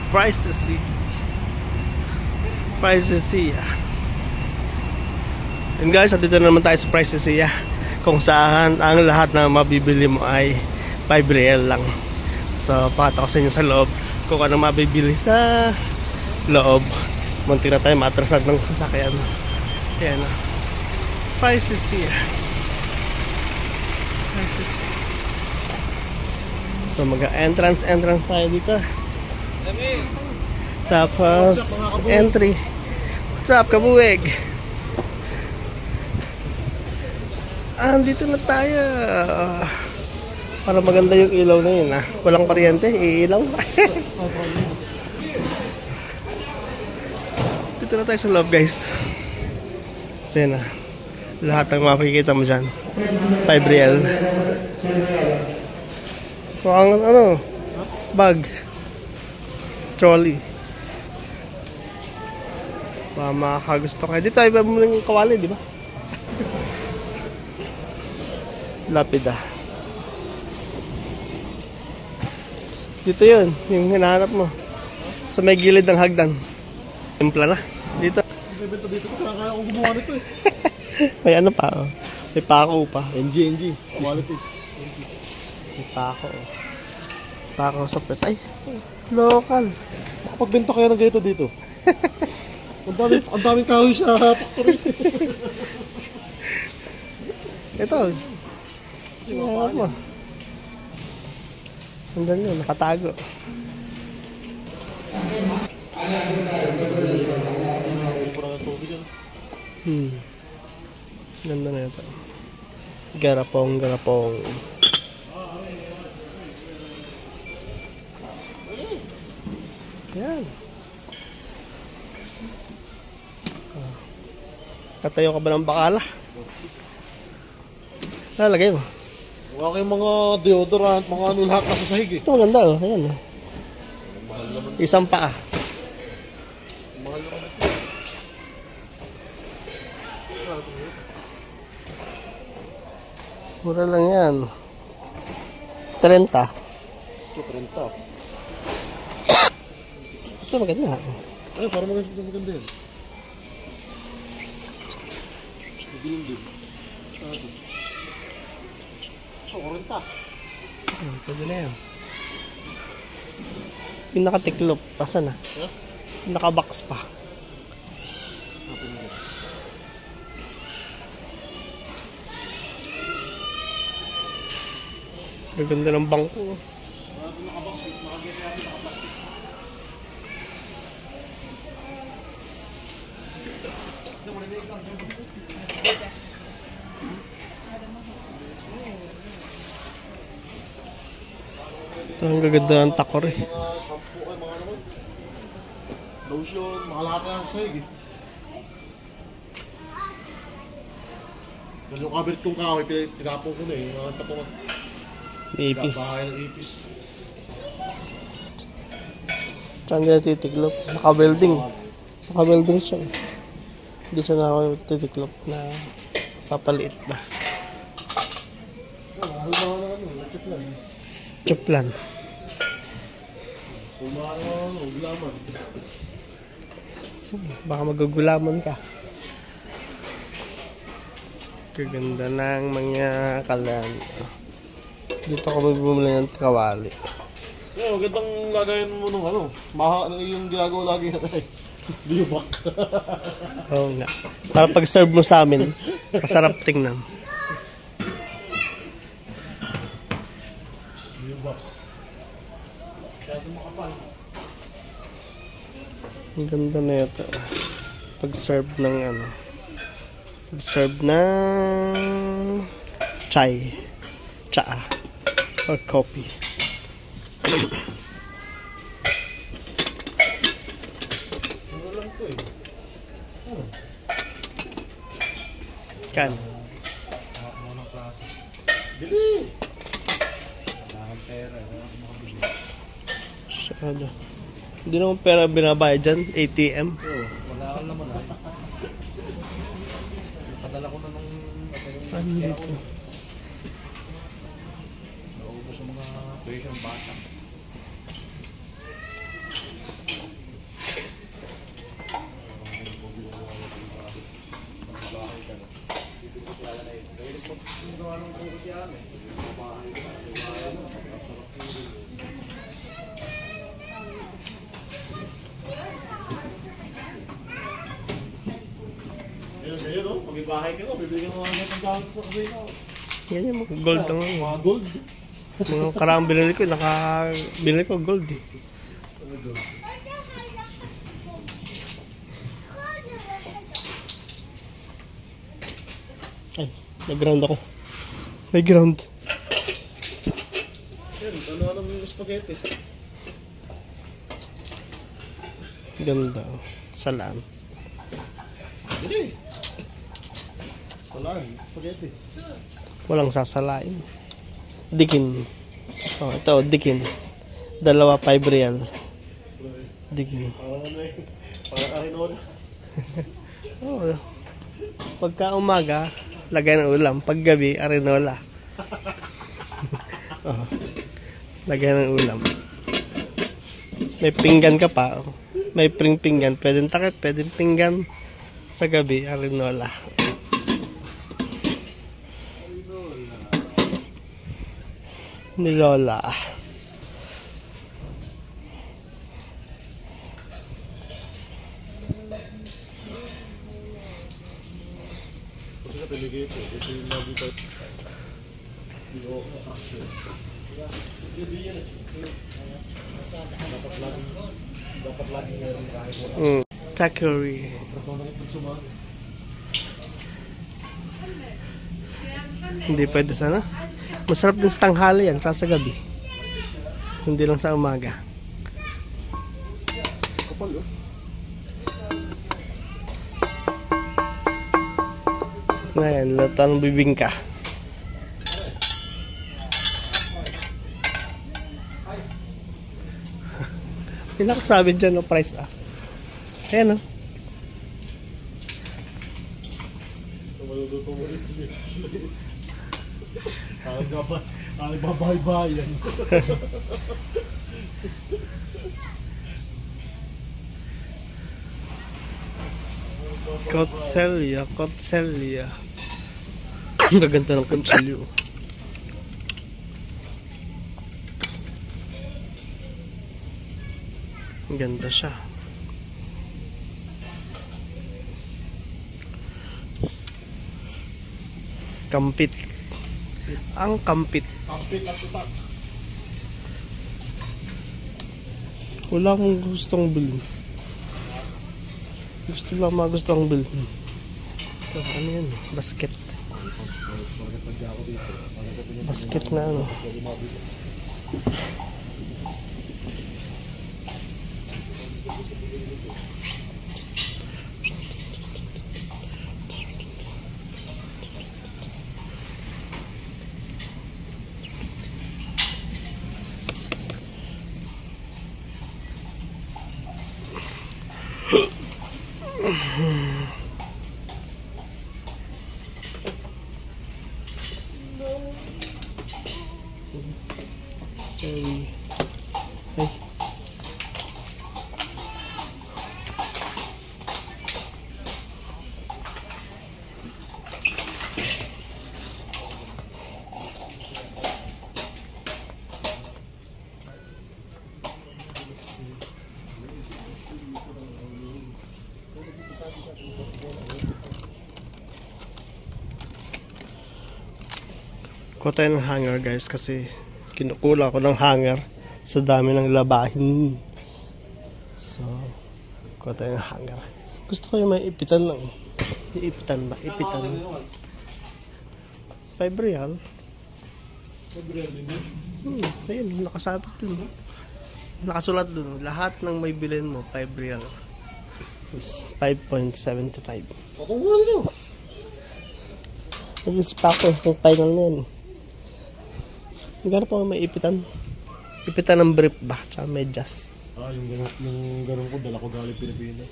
Prices Sea. And guys, dito na naman tayo sa Prices Sea, kung saan ang lahat na mabibili mo ay 5 real lang. So pakita ko sa inyo sa loob kung ano mabibili sa loob. Muntik na tayo matrasan ng sasakyan. Ayan o, Prices Sea. So mag-entrance tayo dito. Tapos entry. What's up, kabuwig? Andito na tayo. Para maganda yung ilaw na yun, walang kuryente, iilaw. Dito na tayo sa loob, guys. So yun na, lahat ng makikita mo dyan 5 real. So ang bag, trolley, baka makakagusto kayo. Dito ay mo ng kawali, di ba? Lapida. Dito yun, yung hinahanap mo. Sa may gilid ng hagdan. Timpla na. Dito. Dito ko kaya akong gumawa nito eh. May ano pa, oh. May pako pa. NG. Quality. May pako, oh. Pako sa pet. Ay, local. Makapagbenta kaya ng ganito dito. Ang daming kahoy sa factory. Ito. Ano mo? Andan yun, nakatago. Ganda na ito. Garapong. Yan. Tatayo ka ba ng bakala? Lalagay mo. Wala kayong mga deodorant, mga ano lahat nasa sahig eh. Ito maganda, oh. Ayan, oh. Isang paa. Mahal naman ito. Mura lang yan. 30. Ito, 30. Ito maganda. Ay, parang maganda yan. Magiling din. Ito, 40. Pwede na yan. Yung nakatiklop, pasa na? Huh? Nakabox pa. Gaganda ng bangko. Ito ang gaganda ng takor eh. Mga shampoo kayo, mga naman. Lotion, mga lahat na sa sahig eh. Dahil yung kabirit kong kahoy, tinapong ko na eh. Mga tapong Ipis. bahay ng ipis. Saan nila titiklop? Naka-welding siya. Hindi siya na ako titiklop na papaliit ba. Mahal mga naman, lapit lang. Chuplan. Umano, uglaman. So, baka magugulaman ka. Kaganda ng mga kalan. Dito ako magbumuli ng kawali. Yeah, magandang lagayan mo nung yung ginagawa lagi natin eh. Biyubak. Oo nga. Para pag-serve mo sa amin, masarap tingnan. Biyubak. Kaya ito makapal. Ang ganda na ito. Pag-serve ng pag-serve ng chai. Tsaa. Or coffee. Ano lang ito eh. Kan. Mga klase. Bili! Wala kang pera. Wala kang makabili. Masyado. Hindi naman pera binabayad dyan. ATM. Oo, wala kang naman eh. Padala ko na nung Ano dito? naubos sa mga tuition bata. bahay ka ko, bibigyan mo nga ng gamit sa kusina. Yan yung mga gold ang Mga gold. mga karaang binili ko, binili ko gold eh. Ay, nag-ground ako. May ground. Yan, ano ng spaghetti. Ganda. Salaan. Hindi. Salaan, spaghetti. Walang sasalain. Dikin. Oh, ito, dikin. 2 5 real. Dikin. Parang ano eh. Parang arinola. Oh. Pagka umaga, lagay ng ulam. Pag gabi, arinola. Oh. Lagay ng ulam. May pinggan ka pa. Oh. May pinggan. Pwedeng takip, pwedeng pinggan. Sa gabi, arinola. Ni Lola. Kasi na pinigay ito. Ito yung lagi ko. Dapat lagi meron kahit wala. Takery. Ito na ito sumali. Hindi pwede sana. Masarap din sa tanghali yan, sa gabi. Hindi lang sa umaga. Kapal oh. Ngayon, luto ng bibingka. Hindi na sabi dyan no price ah. Ayan oh. Maluluto mo rin. Babahay-bayan. Kotselya. Ang gaganda ng kutsilyo. Ang ganda siya. Kampit. Ang kampit. Kampit at tutak. Wala akong gustong bilhin. Gusto akong bilhin. Ito, ano yan? Basket. Basket na ano. Sorry. Ay. Kuha tayo ng hanger guys kasi kinukula ko ng hanger sa dami ng labahin. So, kuha tayo ng hanger. Gusto ko yung may ipitan lang. Ipitan ba? Ipitan. 5 real. Ayun, nakasabit dun. Nakasulat dun. Lahat ng may bilhin mo, 5 real. Is 5.75. Ako nga nito. Nag-isip ako kung final na yan. Magkano pa may ipitan? Ipitan ng brief ba? Tsaka medyas. Yung ganun ko, dala ko galing Pilipinas.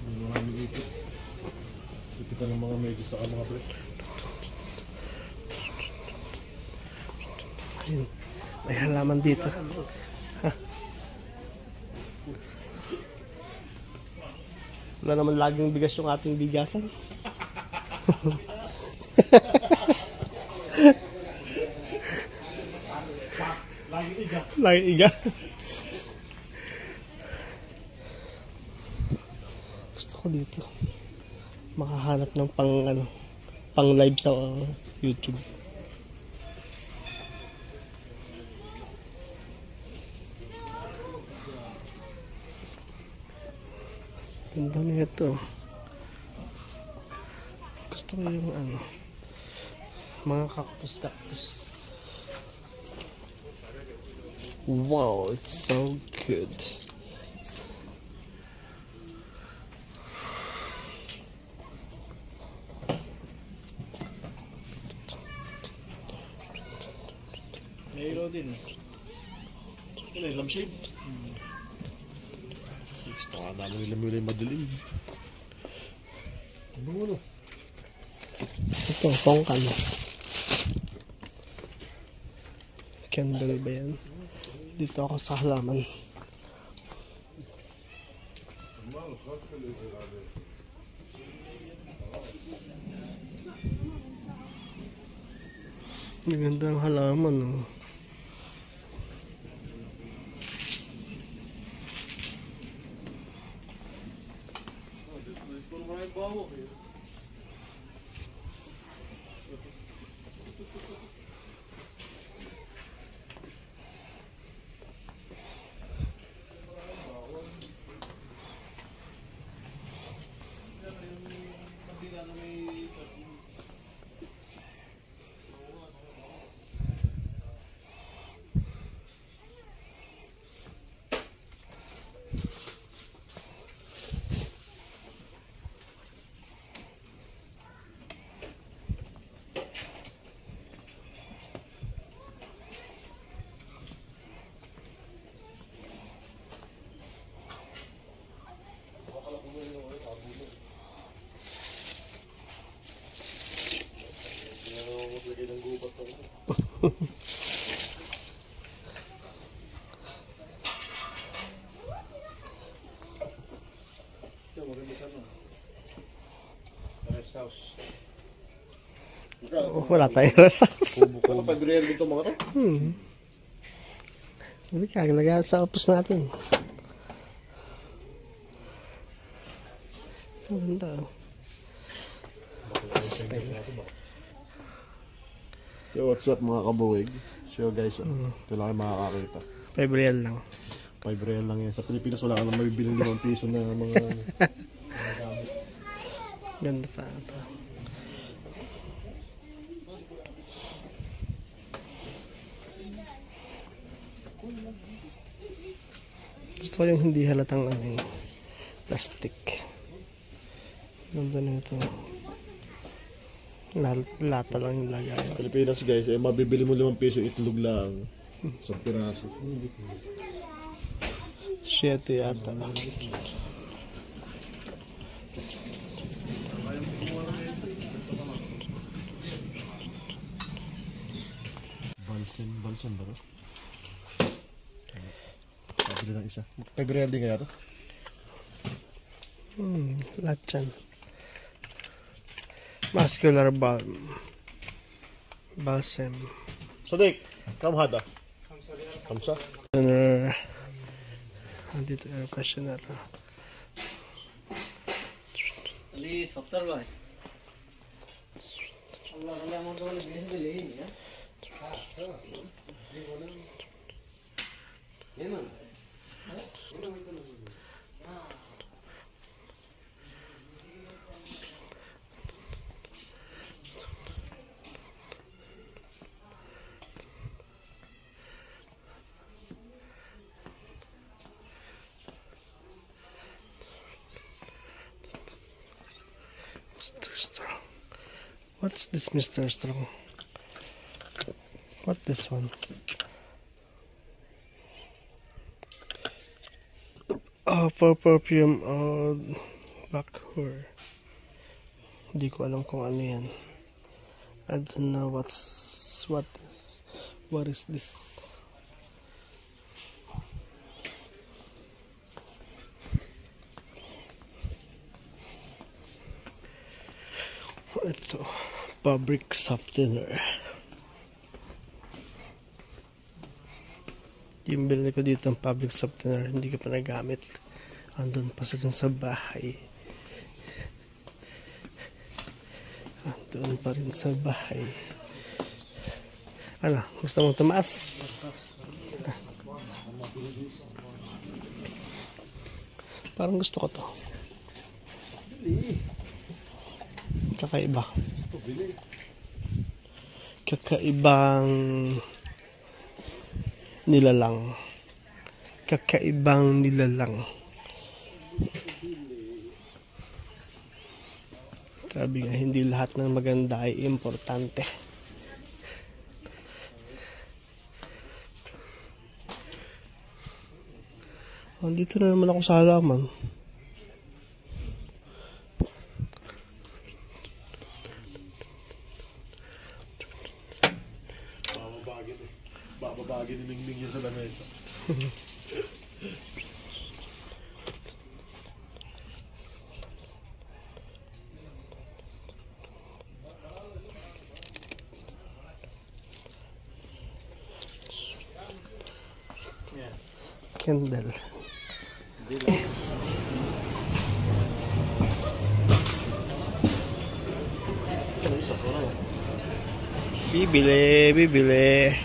Yung maraming ipit. Ipitan ng mga medyas sa mga brief. Ayun. May halaman dito. Ha? Wala naman laging bigas yung ating bigasan. Lagi iga. Gusto ko dito makahanap ng pang ano, pang live sa YouTube. Ganda nito. Gusto ko yung ano, mga cactus. Wow, it's so good. Mayroon din. Ano yung lampshade? Gusto ka namin nila madilim. Ano? Ito, pongkan. Candle ba yan? Dito ako sa halaman. Ang ganda ng halaman, oh. Wala tayong resas. Ano pa Brielle dito mga to? Hindi ka, nagaya sa opus natin. Ang ganda. Yo, what's up mga kabuwig? So guys, ito lang kayo makakakita. Fabriel lang. 5 real lang yan. Sa Pilipinas wala ka nang mabibili ng piso na mga gamit. Ganda pa ito. Gusto ko yung hindi halatang ano eh, plastic. Ganda na ito. Lata lang yung lagay. Sa Pilipinas guys, mabibili mo 5 piso itlog lang. Sa piraso. 7 yata. Balsam ba ito? Pabili ng isa. 5 real din kaya ito? Lahat yan. Muscular balsam. Sadiq, kam hada? Kamsa? Dito air freshener. Ali 70 भाई अल्लाह अल्लाह मन तो भेज दे यही है ये ना Mr. Strong. What's this, Mr. Strong? What this one? Oh, for perfume. Bakhur. Hindi ko alam kung ano yan. I don't know what is this? Ito, fabric softener. Yung bilhin ko dito ng fabric softener, hindi ko pa nagamit. Andun pa sa dun sa bahay. Doon pa rin sa bahay. Ano, gusto mong tumaas? Parang gusto ko to. Kakaiba. Kakaibang nilalang. Kakaibang nilalang. Sabi nga, hindi lahat ng maganda ay importante. Dito na naman ako sa halaman. Bababagin ni Mingming yan sa lamesa. Candle. Bibili.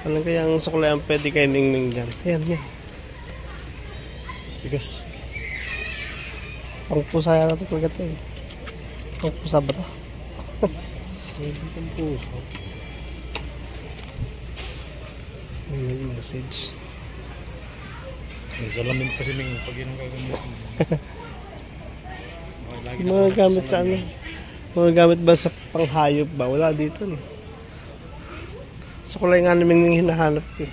Ano kaya ang sukulay ang pwede kay Mingming dyan? Yan. Bigas. Pang pusa yata ito talaga ito eh. Pang pusa ba ito? Hindi pang puso. May message. May salamin kasi Ming pag yun ang gagamitin. Mga gamit sa ano? Mga gamit ba sa panghayop ba? Wala dito no? Sukulay nga namin yung hinahanap ko.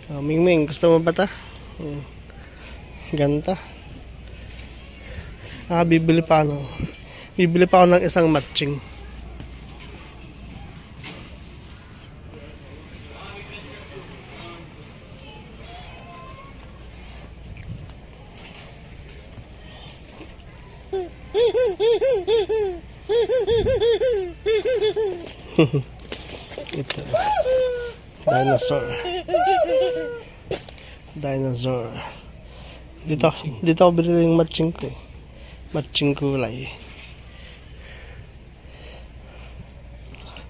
Oh, Mingming, gusto mo ba ta? Ganda. Bibili pa ako ng isang matching. Ito. Dinosaur. Dito ako binili yung matching ko. Matching kulay.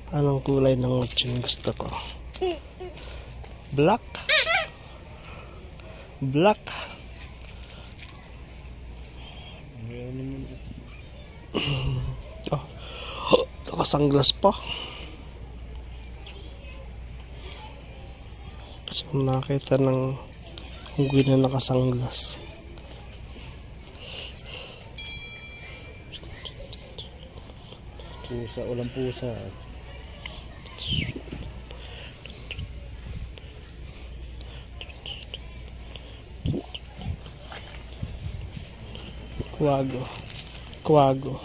Anong kulay ng matching gusto ko? Black. Nakasanglas pa. Kasi nakita ng unggoy na nakasanglas. Pusa, walang pusa. Kuwago.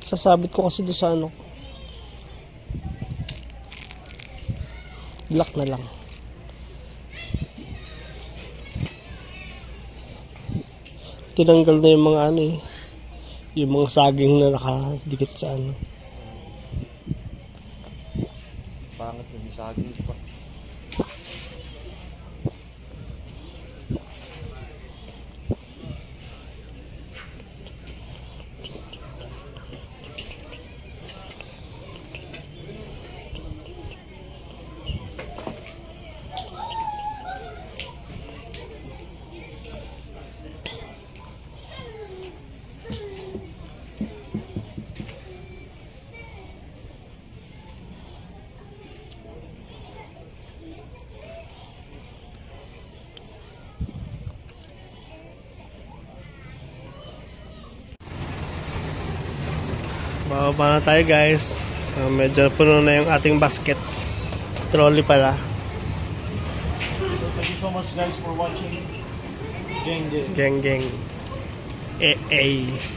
Sasabit ko kasi doon sa ano. Black na lang. Tinanggal na yung mga ano eh. Yung mga saging na nakadikit sa ano. Pangit yung saging pa. Bababa na tayo guys. So medyo puno na yung ating basket. Trolley pala. Thank you so much guys for watching. Gang gang. Geng geng. A.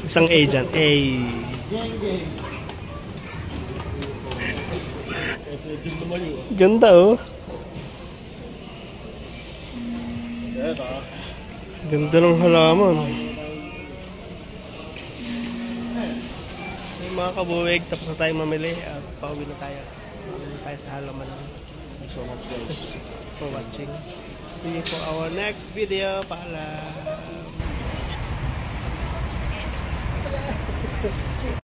Isang A dyan. A. Gang gang. Kasi din lumayo. Ganda oh. Eto. Ganda ng halaman. Yung mga kabuwig, tapos na tayo mamili at pauwi na tayo. Mamili tayo sa halaman. Thank you so much guys. For watching. See you for our next video. Paalam.